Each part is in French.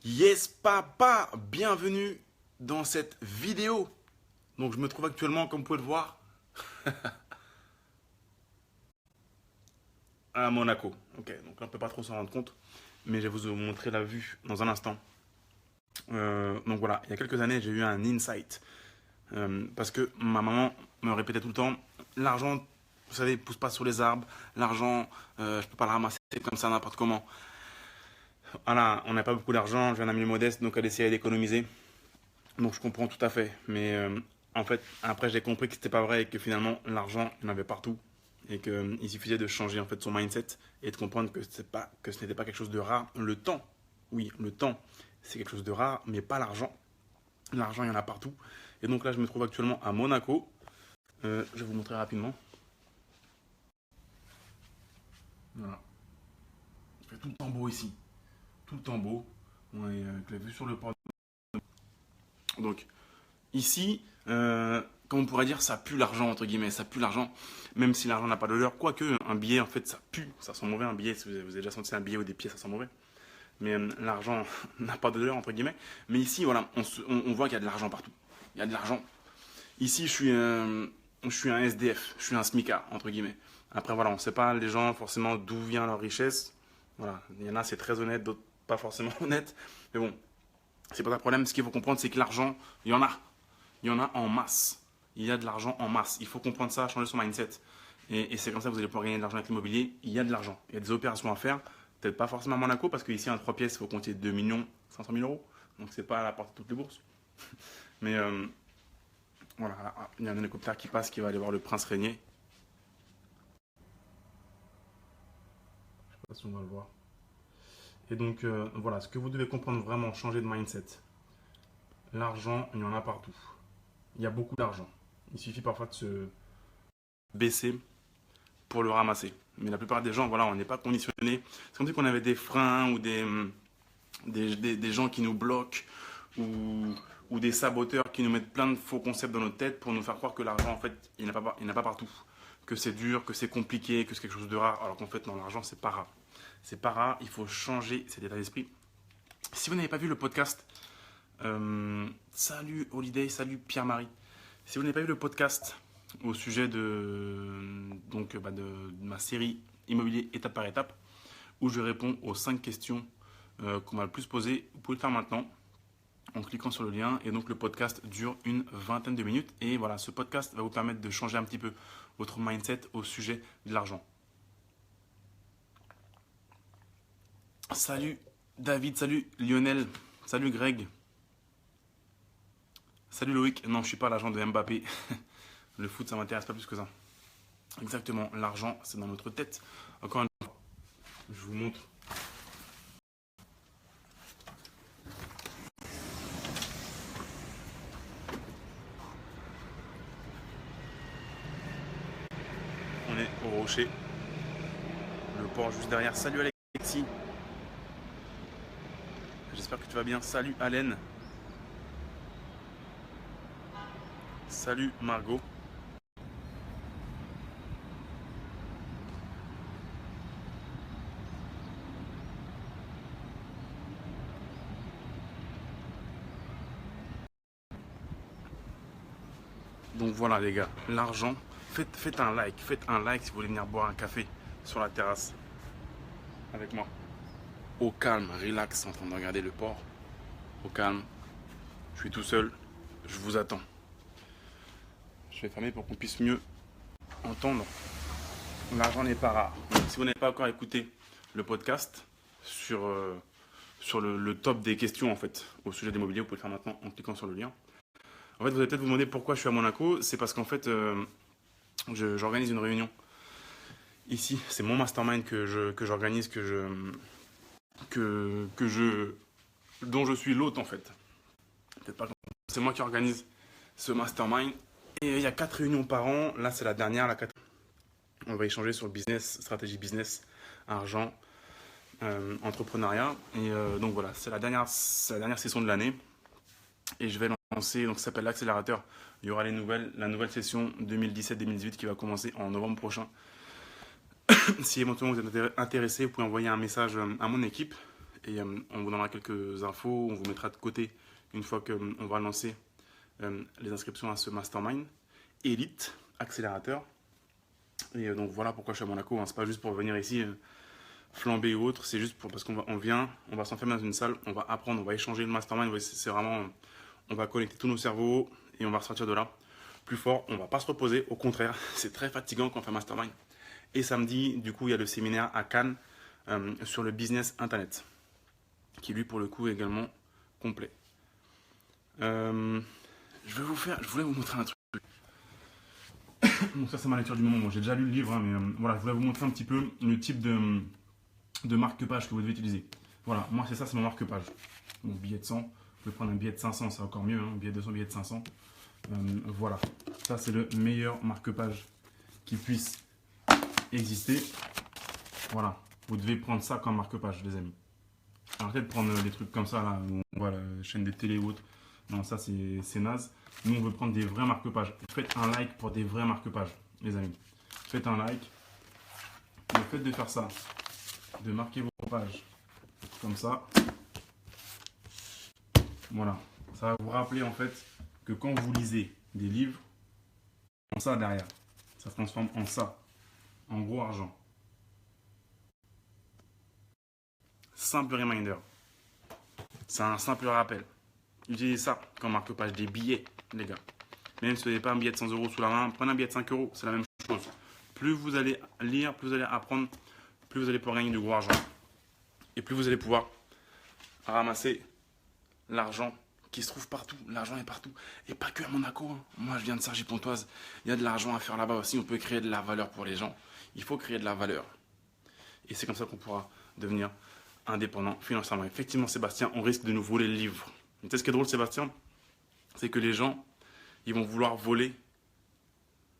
Yes papa, bienvenue dans cette vidéo. Donc je me trouve actuellement, comme vous pouvez le voir, à Monaco. Ok, donc là on peut pas trop s'en rendre compte, mais je vais vous montrer la vue dans un instant. Donc voilà, il y a quelques années j'ai eu un insight. Parce que ma maman me répétait tout le temps, l'argent, vous savez, pousse pas sur les arbres, l'argent, je peux pas le ramasser comme ça n'importe comment. Voilà, on n'a pas beaucoup d'argent, j'ai un ami modeste, donc elle essayait d'économiser. Donc je comprends tout à fait, mais en fait, après j'ai compris que c'était pas vrai et que finalement l'argent, il y en avait partout et qu'il suffisait de changer en fait son mindset et de comprendre que que ce n'était pas quelque chose de rare. Le temps, oui, le temps, c'est quelque chose de rare, mais pas l'argent. L'argent, il y en a partout. Et donc là, je me trouve actuellement à Monaco. Je vais vous montrer rapidement. Voilà, il fait tout le temps beau ici, tout le temps beau. On est avec la vue sur le port. Donc ici, comme on pourrait dire, ça pue l'argent, entre guillemets, ça pue l'argent, même si l'argent n'a pas d'odeur. Quoique, un billet, en fait, ça pue, ça sent mauvais, un billet, si vous avez déjà senti un billet ou des pieds, ça sent mauvais. Mais l'argent n'a pas d'odeur, entre guillemets. Mais ici, voilà, on voit qu'il y a de l'argent partout. Il y a de l'argent. Ici, je suis un SDF, je suis un smicard, entre guillemets. Après, voilà, on ne sait pas, les gens, forcément, d'où vient leur richesse. Voilà, il y en a, c'est très honnête, d'autres pas forcément honnête. Mais bon, c'est pas un problème. Ce qu'il faut comprendre, c'est que l'argent, il y en a. Il y en a en masse. Il y a de l'argent en masse. Il faut comprendre ça, changer son mindset. Et c'est comme ça que vous allez pouvoir gagner de l'argent avec l'immobilier. Il y a de l'argent. Il y a des opérations à faire. Peut-être pas forcément à Monaco, parce qu'ici, un 3 pièces, il faut compter 2 500 000 euros. Donc, c'est pas à la portée de toutes les bourses. Mais voilà, il y a un hélicoptère qui passe qui va aller voir le prince régné. Je sais pas si on va le voir. Et donc, voilà, ce que vous devez comprendre vraiment, changer de mindset. L'argent, il y en a partout. Il y a beaucoup d'argent. Il suffit parfois de se baisser pour le ramasser. Mais la plupart des gens, voilà, on n'est pas conditionné. C'est comme si on avait des freins ou des gens qui nous bloquent ou des saboteurs qui nous mettent plein de faux concepts dans notre tête pour nous faire croire que l'argent, en fait, il n'a pas partout. Que c'est dur, que c'est compliqué, que c'est quelque chose de rare. Alors qu'en fait, non, l'argent, c'est pas rare. C'est pas rare, il faut changer cet état d'esprit. Si vous n'avez pas vu le podcast, salut Holiday, salut Pierre-Marie. Si vous n'avez pas vu le podcast au sujet de ma série Immobilier étape par étape, où je réponds aux 5 questions qu'on m'a le plus posées, vous pouvez le faire maintenant en cliquant sur le lien. Et donc le podcast dure une vingtaine de minutes. Et voilà, ce podcast va vous permettre de changer un petit peu votre mindset au sujet de l'argent. Salut David, salut Lionel, salut Greg, salut Loïc. Non, je suis pas l'agent de Mbappé. Le foot, ça m'intéresse pas plus que ça. Exactement, l'argent, c'est dans notre tête. Encore une fois, je vous montre. On est au rocher. Le port juste derrière. Salut Alexis. J'espère que tu vas bien. Salut Allen. Salut Margot. Donc voilà les gars, l'argent, faites un like si vous voulez venir boire un café sur la terrasse avec moi. Au calme, relax, en train de regarder le port. Au calme, je suis tout seul, je vous attends. Je vais fermer pour qu'on puisse mieux entendre. L'argent n'est pas rare. Donc, si vous n'avez pas encore écouté le podcast sur le top des questions en fait au sujet de l'immobilier, vous pouvez le faire maintenant en cliquant sur le lien. En fait, vous allez peut-être vous demander pourquoi je suis à Monaco. C'est parce qu'en fait, j'organise une réunion ici. C'est mon mastermind que j'organise, dont je suis l'hôte en fait. Peut-être pas. C'est moi qui organise ce mastermind. Et il y a 4 réunions par an. Là, c'est la dernière, la 4. On va échanger sur le business, stratégie business, argent, entrepreneuriat. Et donc voilà, c'est la dernière session de l'année. Et je vais lancer, donc ça s'appelle l'accélérateur. Il y aura la nouvelle session 2017-2018 qui va commencer en novembre prochain. Si éventuellement vous êtes intéressé, vous pouvez envoyer un message à mon équipe et on vous donnera quelques infos, on vous mettra de côté une fois qu'on va lancer les inscriptions à ce mastermind élite accélérateur. Et donc voilà pourquoi je suis à Monaco, hein. C'est pas juste pour venir ici flamber ou autre, c'est juste parce qu'on va s'enfermer dans une salle, on va apprendre, on va échanger le mastermind. C'est vraiment, on va connecter tous nos cerveaux et on va ressortir de là plus fort. On va pas se reposer, au contraire, c'est très fatigant quand on fait un mastermind. Et samedi, du coup, il y a le séminaire à Cannes sur le business internet, qui lui pour le coup est également complet. Je voulais vous montrer un truc. Donc ça c'est ma lecture du moment. Bon, j'ai déjà lu le livre, hein, mais voilà, je voulais vous montrer un petit peu le type de marque-page que vous devez utiliser. Voilà, moi c'est ça, c'est mon marque-page. Mon billet de 100, vous pouvez prendre un billet de 500, c'est encore mieux, hein, un billet de 200, billet de 500. Voilà, ça c'est le meilleur marque-page qui puisse exister. Voilà, vous devez prendre ça comme marque-page, les amis. Arrêtez de prendre des trucs comme ça, là, où on voit la chaîne de télé ou autre. Non, ça c'est naze. Nous, on veut prendre des vrais marque-pages. Faites un like pour des vrais marque-pages, les amis. Faites un like. Le fait de faire ça, de marquer vos pages comme ça, voilà. Ça va vous rappeler en fait que quand vous lisez des livres, en ça derrière, ça se transforme en ça, en gros argent. Simple reminder. C'est un simple rappel. Utilisez ça comme marque-page, des billets, les gars. Même si vous n'avez pas un billet de 100 € sous la main, prenez un billet de 5 €, c'est la même chose. Plus vous allez lire, plus vous allez apprendre, plus vous allez pouvoir gagner du gros argent. Et plus vous allez pouvoir ramasser l'argent qui se trouve partout. L'argent est partout. Et pas que à Monaco, hein. Moi, je viens de Cergy-Pontoise. Il y a de l'argent à faire là-bas aussi. On peut créer de la valeur pour les gens. Il faut créer de la valeur. Et c'est comme ça qu'on pourra devenir indépendant financièrement. Effectivement, Sébastien, on risque de nous voler le livre. Mais tu sais ce qui est drôle, Sébastien, c'est que les gens, ils vont vouloir voler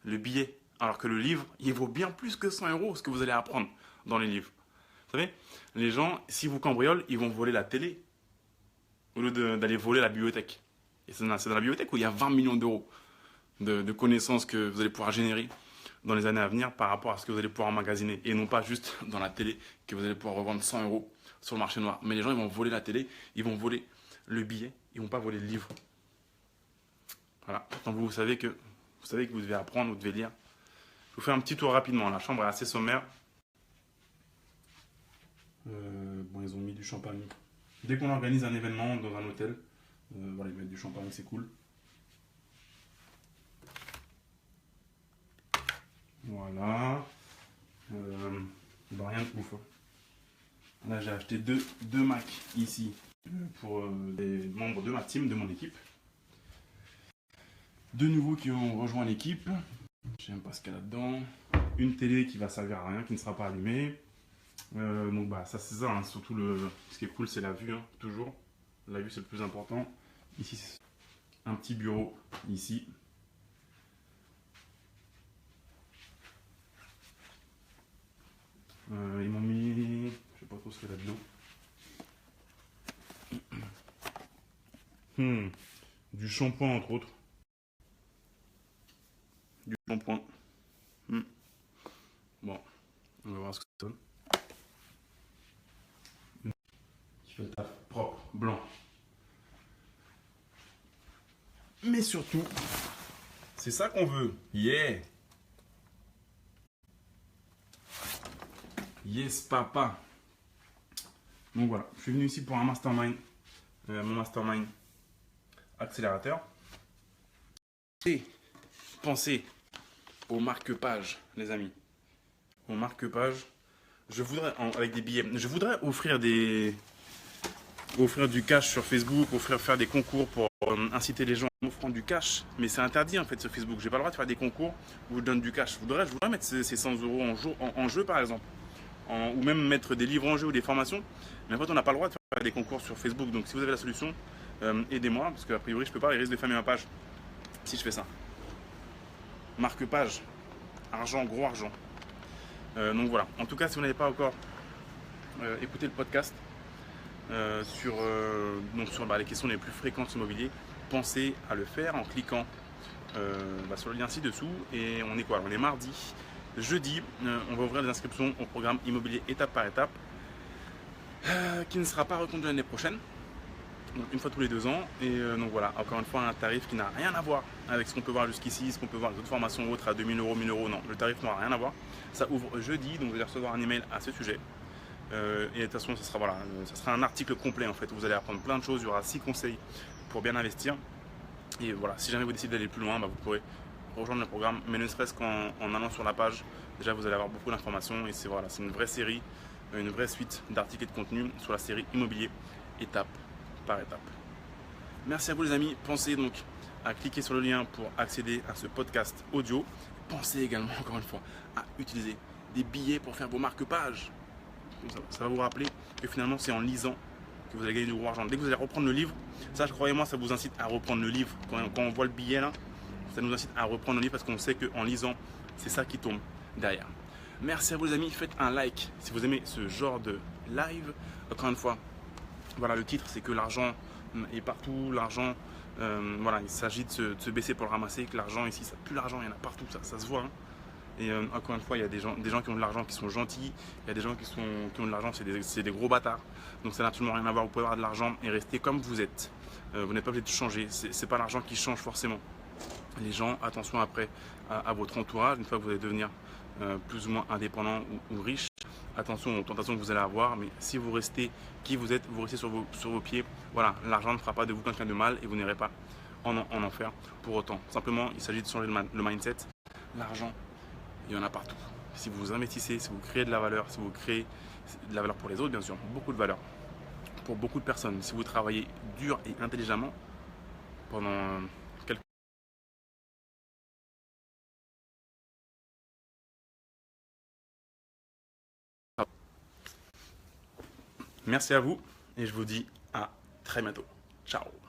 le billet. Alors que le livre, il vaut bien plus que 100 € ce que vous allez apprendre dans les livres. Vous savez, les gens, si vous cambriolent, ils vont voler la télé au lieu d'aller voler la bibliothèque. Et c'est dans la bibliothèque où il y a 20 millions d'euros de connaissances que vous allez pouvoir générer dans les années à venir par rapport à ce que vous allez pouvoir emmagasiner. Et non pas juste dans la télé que vous allez pouvoir revendre 100 € sur le marché noir. Mais les gens, ils vont voler la télé, ils vont voler le billet, ils ne vont pas voler le livre. Voilà. Pourtant, vous savez que vous devez apprendre, vous devez lire. Je vous fais un petit tour rapidement. La chambre est assez sommaire. Bon, ils ont mis du champagne. Dès qu'on organise un événement dans un hôtel, voilà, ils mettent du champagne, c'est cool. Voilà. Bah, rien de ouf. Là, j'ai acheté deux Macs ici pour les membres de ma team, de mon équipe. Deux nouveaux qui ont rejoint l'équipe. Je n'aime pas ce qu'il y a là-dedans. Une télé qui va servir à rien, qui ne sera pas allumée. Donc bah ça c'est ça, hein. Surtout ce qui est cool c'est la vue, hein, toujours. La vue c'est le plus important. Ici c'est un petit bureau, ici. Ils m'ont mis, je sais pas trop ce qu'il y a là-dedans. Du shampoing entre autres. Du shampoing. Bon, on va voir ce que ça donne. Le taf propre, blanc. Mais surtout, c'est ça qu'on veut. Yeah! Yes, papa. Donc voilà, je suis venu ici pour un mastermind. Mon mastermind accélérateur. Et pensez au marque-page, les amis. Au marque-page. Je voudrais, avec des billets, je voudrais offrir du cash sur Facebook, faire des concours pour inciter les gens en offrant du cash. Mais c'est interdit en fait sur Facebook. J'ai pas le droit de faire des concours où je donne du cash. Je voudrais mettre ces 100 € en jeu par exemple. Ou même mettre des livres en jeu ou des formations. Mais en fait, on n'a pas le droit de faire des concours sur Facebook. Donc si vous avez la solution, aidez-moi. Parce qu'a priori, je peux pas, il risque de fermer ma page si je fais ça. Marque-page. Argent, gros argent. Donc voilà. En tout cas, si vous n'avez pas encore écouté le podcast, sur les questions les plus fréquentes immobilières, pensez à le faire en cliquant sur le lien ci-dessous. Et on est quoi? On est mardi. Jeudi, on va ouvrir les inscriptions au programme immobilier étape par étape. qui ne sera pas reconduit l'année prochaine. Donc une fois tous les 2 ans. Et donc voilà, encore une fois, un tarif qui n'a rien à voir avec ce qu'on peut voir jusqu'ici, ce qu'on peut voir les autres formations autres à 2000 euros, 1000 euros. Non, le tarif n'aura rien à voir. Ça ouvre jeudi, donc vous allez recevoir un email à ce sujet. Et de toute façon, ça sera un article complet en fait. Où vous allez apprendre plein de choses. Il y aura 6 conseils pour bien investir. Et voilà, si jamais vous décidez d'aller plus loin, vous pourrez rejoindre le programme. Mais ne serait-ce qu'en allant sur la page, déjà vous allez avoir beaucoup d'informations. Et c'est voilà, c'est une vraie série, une vraie suite d'articles et de contenus sur la série immobilier, étape par étape. Merci à vous les amis. Pensez donc à cliquer sur le lien pour accéder à ce podcast audio. Pensez également, encore une fois, à utiliser des billets pour faire vos marque-pages. Ça va vous rappeler que finalement c'est en lisant que vous allez gagner du gros argent. Dès que vous allez reprendre le livre, ça croyez-moi, ça vous incite à reprendre le livre. Quand on voit le billet là, ça nous incite à reprendre le livre parce qu'on sait qu'en lisant, c'est ça qui tombe derrière. Merci à vous les amis, faites un like si vous aimez ce genre de live. Encore une fois, voilà, le titre c'est que l'argent est partout, l'argent, voilà, il s'agit de se baisser pour le ramasser, que l'argent ici, ça pue l'argent, il y en a partout, ça se voit. Hein. Et encore une fois, il y a des gens qui ont de l'argent qui sont gentils, il y a des gens qui ont de l'argent, c'est des gros bâtards. Donc ça n'a absolument rien à voir, vous pouvez avoir de l'argent et rester comme vous êtes. Vous n'êtes pas obligé de changer, c'est pas l'argent qui change forcément. Les gens, attention après à votre entourage, une fois que vous allez devenir plus ou moins indépendant ou riche, attention aux tentations que vous allez avoir, mais si vous restez qui vous êtes, vous restez sur vos pieds, voilà, l'argent ne fera pas de vous quelqu'un de mal et vous n'irez pas en enfer pour autant. Simplement, il s'agit de changer le mindset. L'argent, il y en a partout. Si vous investissez, si vous créez de la valeur, si vous créez de la valeur pour les autres, bien sûr, beaucoup de valeur pour beaucoup de personnes, si vous travaillez dur et intelligemment pendant quelques... Merci à vous et je vous dis à très bientôt. Ciao.